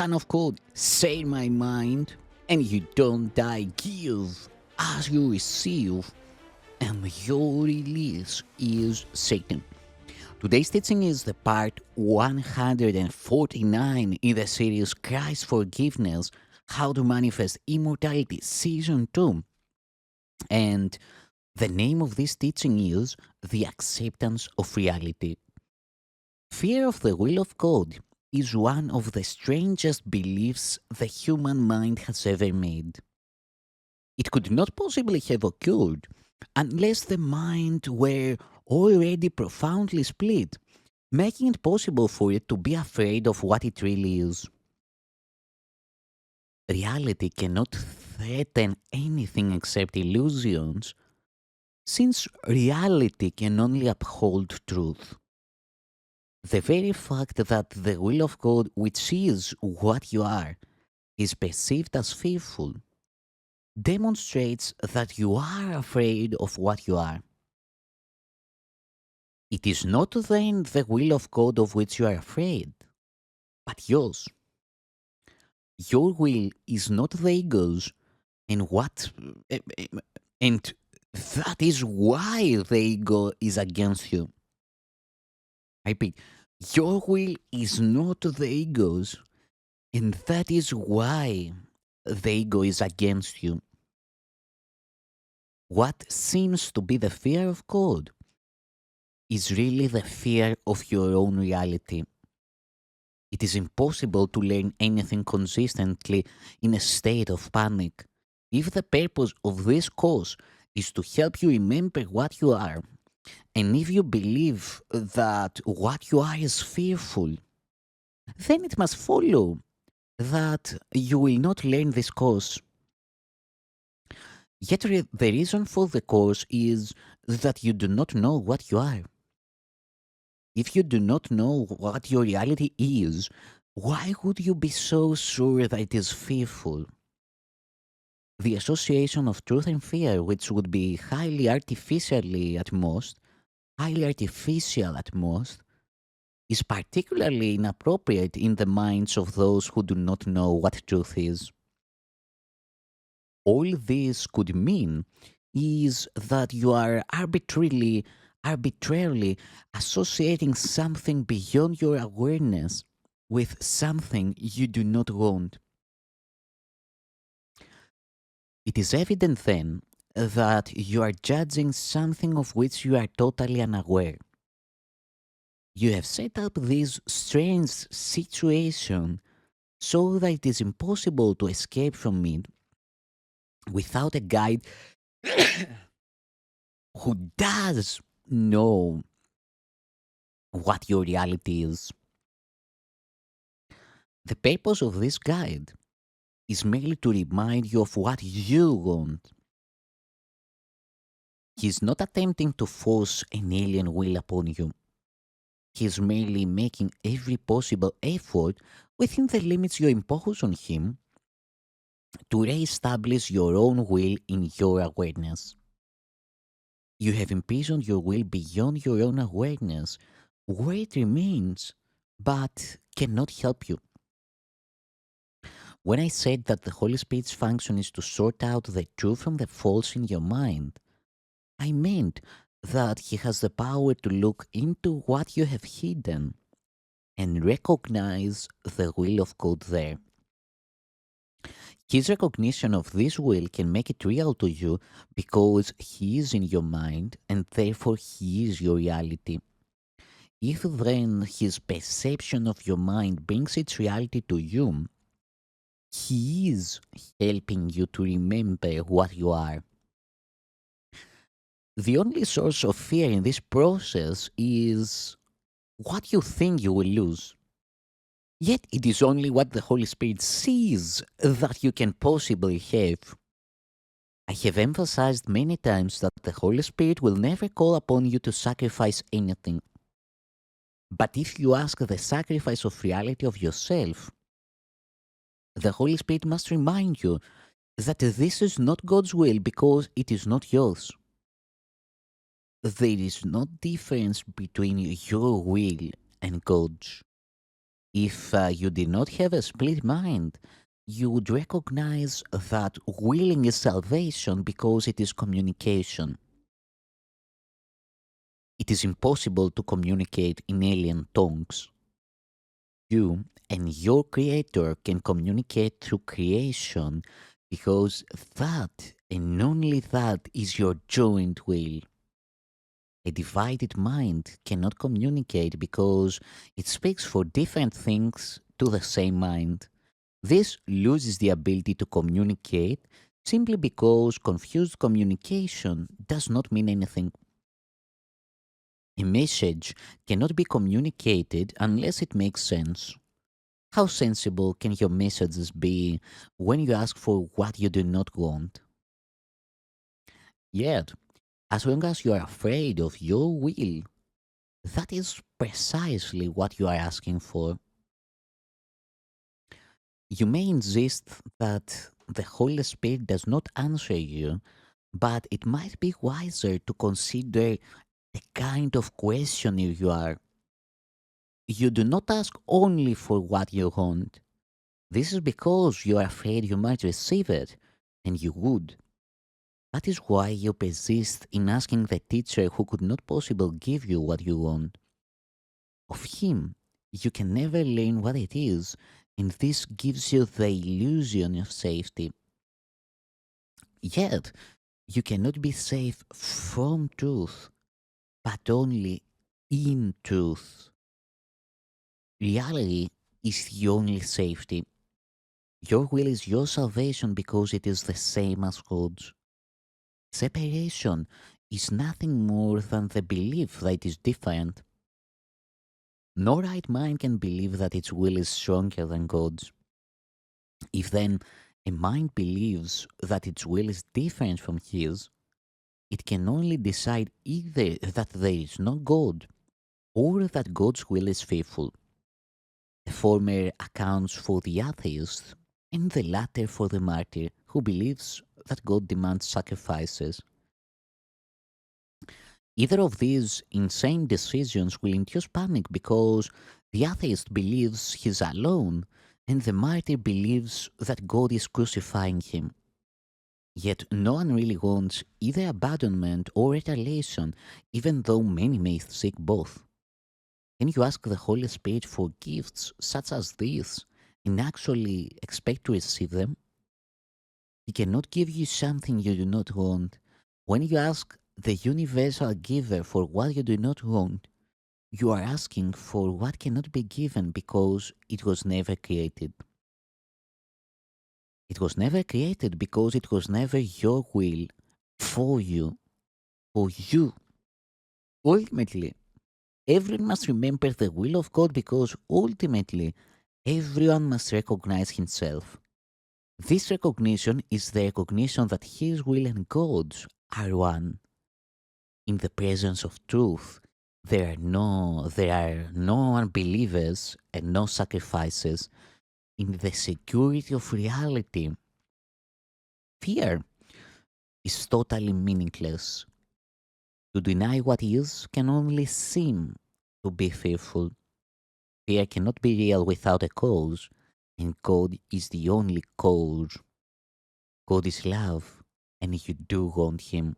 son of God, say my mind, and you don't die, give as you receive, and your release is Satan. Today's teaching is the part 149 in the series Christ's Forgiveness, How to Manifest Immortality, Season 2. And the name of this teaching is The Acceptance of Reality. Fear of the will of God is one of the strangest beliefs the human mind has ever made. It could not possibly have occurred unless the mind were already profoundly split, making it possible for it to be afraid of what it really is. Reality cannot threaten anything except illusions, since reality can only uphold truth. The very fact that the will of God, which is what you are, is perceived as fearful, demonstrates that you are afraid of what you are. It is not then the will of God of which you are afraid, but yours. Your will is not the ego's, and and that is why the ego is against you. I repeat, your will is not the ego's, and that is why the ego is against you. What seems to be the fear of God is really the fear of your own reality. It is impossible to learn anything consistently in a state of panic. If the purpose of this course is to help you remember what you are, and if you believe that what you are is fearful, then it must follow that you will not learn this course. Yet the reason for the course is that you do not know what you are. If you do not know what your reality is, why would you be so sure that it is fearful? The association of truth and fear, which would be highly artificial at most, is particularly inappropriate in the minds of those who do not know what truth is. All this could mean is that you are arbitrarily associating something beyond your awareness with something you do not want. It is evident then that you are judging something of which you are totally unaware. You have set up this strange situation so that it is impossible to escape from it without a guide who does know what your reality is. The purpose of this guide is merely to remind you of what you want. He is not attempting to force an alien will upon you. He is merely making every possible effort within the limits you impose on him to re-establish your own will in your awareness. You have imprisoned your will beyond your own awareness, where it remains, but cannot help you. When I said that the Holy Spirit's function is to sort out the true from the false in your mind, I meant that He has the power to look into what you have hidden and recognize the will of God there. His recognition of this will can make it real to you because He is in your mind and therefore He is your reality. If then His perception of your mind brings its reality to you, He is helping you to remember what you are. The only source of fear in this process is what you think you will lose. Yet it is only what the Holy Spirit sees that you can possibly have. I have emphasized many times that the Holy Spirit will never call upon you to sacrifice anything. But if you ask the sacrifice of reality of yourself, the Holy Spirit must remind you that this is not God's will because it is not yours. There is no difference between your will and God's. If you did not have a split mind, you would recognize that willing is salvation because it is communication. It is impossible to communicate in alien tongues. You and your creator can communicate through creation because that and only that is your joint will. A divided mind cannot communicate because it speaks for different things to the same mind. This loses the ability to communicate simply because confused communication does not mean anything. A message cannot be communicated unless it makes sense. How sensible can your messages be when you ask for what you do not want? Yet, as long as you are afraid of your will, that is precisely what you are asking for. You may insist that the Holy Spirit does not answer you, but it might be wiser to consider the kind of questioner you are. You do not ask only for what you want. This is because you are afraid you might receive it, and you would. That is why you persist in asking the teacher who could not possibly give you what you want. Of him, you can never learn what it is, and this gives you the illusion of safety. Yet, you cannot be safe from truth, but only in truth. Reality is the only safety. Your will is your salvation because it is the same as God's. Separation is nothing more than the belief that it is different. No right mind can believe that its will is stronger than God's. If then a mind believes that its will is different from his, it can only decide either that there is no God or that God's will is faithful. The former accounts for the atheist, and the latter for the martyr who believes that God demands sacrifices. Either of these insane decisions will induce panic because the atheist believes he's alone and the martyr believes that God is crucifying him. Yet no one really wants either abandonment or retaliation, even though many may seek both. Can you ask the Holy Spirit for gifts such as these and actually expect to receive them? He cannot give you something you do not want. When you ask the universal giver for what you do not want, you are asking for what cannot be given because it was never created. It was never created because it was never your will for you, for you. Ultimately, everyone must remember the will of God because ultimately, everyone must recognize himself. This recognition is the recognition that his will and God's are one. In the presence of truth, there are no unbelievers and no sacrifices. In the security of reality, fear is totally meaningless. To deny what is can only seem to be fearful. Fear cannot be real without a cause, and God is the only cause. God is love, and you do want Him.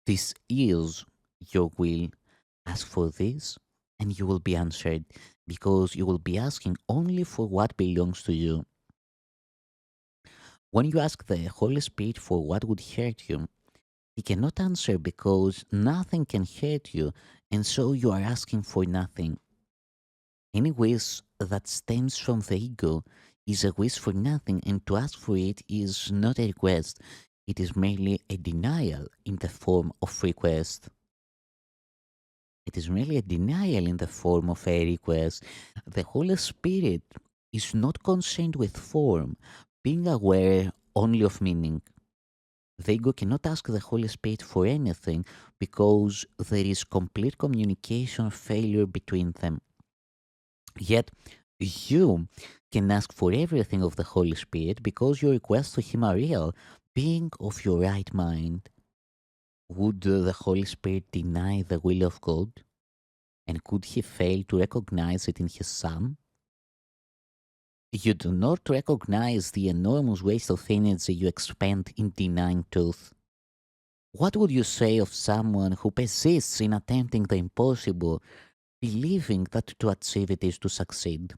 This is your will. Ask for this, and you will be answered, because you will be asking only for what belongs to you. When you ask the Holy Spirit for what would hurt you, He cannot answer because nothing can hurt you, and so you are asking for nothing. Any wish that stems from the ego is a wish for nothing, and to ask for it is not a request, it is merely a denial in the form of request. It is merely a denial in the form of a request. The Holy Spirit is not concerned with form, being aware only of meaning. The ego cannot ask the Holy Spirit for anything because there is complete communication failure between them. Yet, you can ask for everything of the Holy Spirit because your requests to Him are real, being of your right mind. Would the Holy Spirit deny the will of God? And could He fail to recognize it in His Son? You do not recognize the enormous waste of energy you expend in denying truth. What would you say of someone who persists in attempting the impossible, believing that to achieve it is to succeed?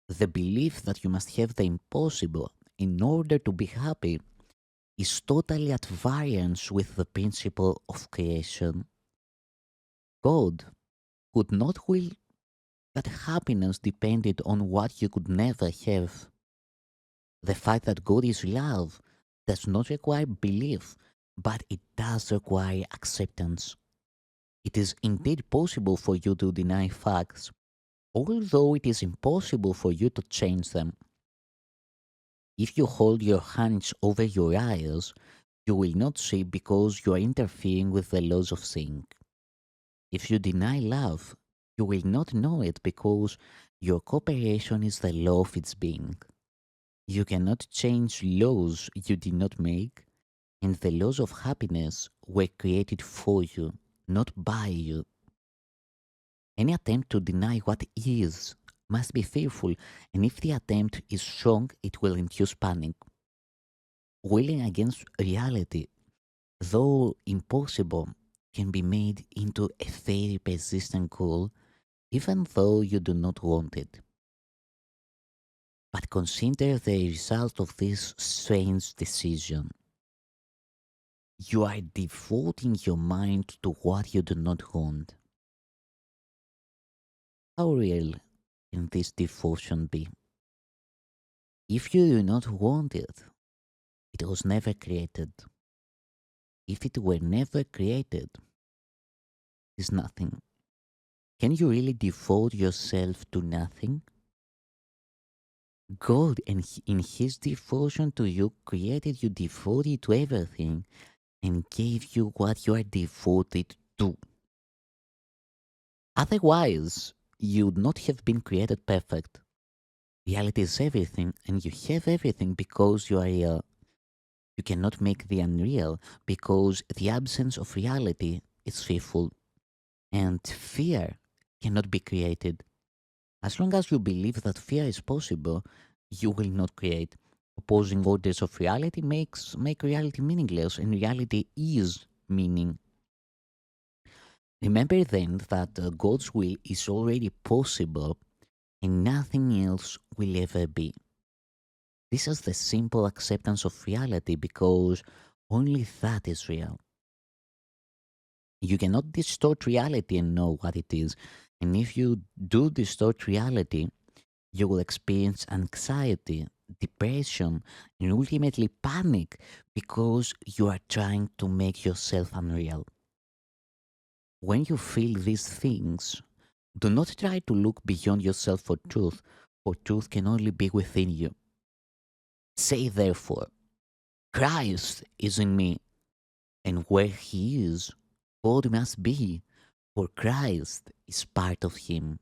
The belief that you must have the impossible in order to be happy is totally at variance with the principle of creation. God could not will that happiness depended on what you could never have. The fact that God is love does not require belief, but it does require acceptance. It is indeed possible for you to deny facts, although it is impossible for you to change them. If you hold your hands over your eyes, you will not see because you are interfering with the laws of seeing. If you deny love, you will not know it because your cooperation is the law of its being. You cannot change laws you did not make, and the laws of happiness were created for you, not by you. Any attempt to deny what is must be fearful, and if the attempt is wrong, it will induce panic. Willing against reality, though impossible, can be made into a very persistent goal, even though you do not want it. But consider the result of this strange decision. You are devoting your mind to what you do not want. How real can this devotion be? If you do not want it, it was never created. If it were never created, it is nothing. Can you really devote yourself to nothing? God, in His devotion to you, created you devoted to everything and gave you what you are devoted to. Otherwise, you would not have been created perfect. Reality is everything, and you have everything because you are real. You cannot make the unreal because the absence of reality is fearful, and fear cannot be created. As long as you believe that fear is possible, you will not create. Opposing orders of reality make reality meaningless, and reality is meaning. Remember then that God's will is already possible and nothing else will ever be. This is the simple acceptance of reality because only that is real. You cannot distort reality and know what it is. And if you do distort reality, you will experience anxiety, depression, and ultimately panic because you are trying to make yourself unreal. When you feel these things, do not try to look beyond yourself for truth can only be within you. Say therefore, Christ is in me, and where he is, God must be, for Christ is part of him.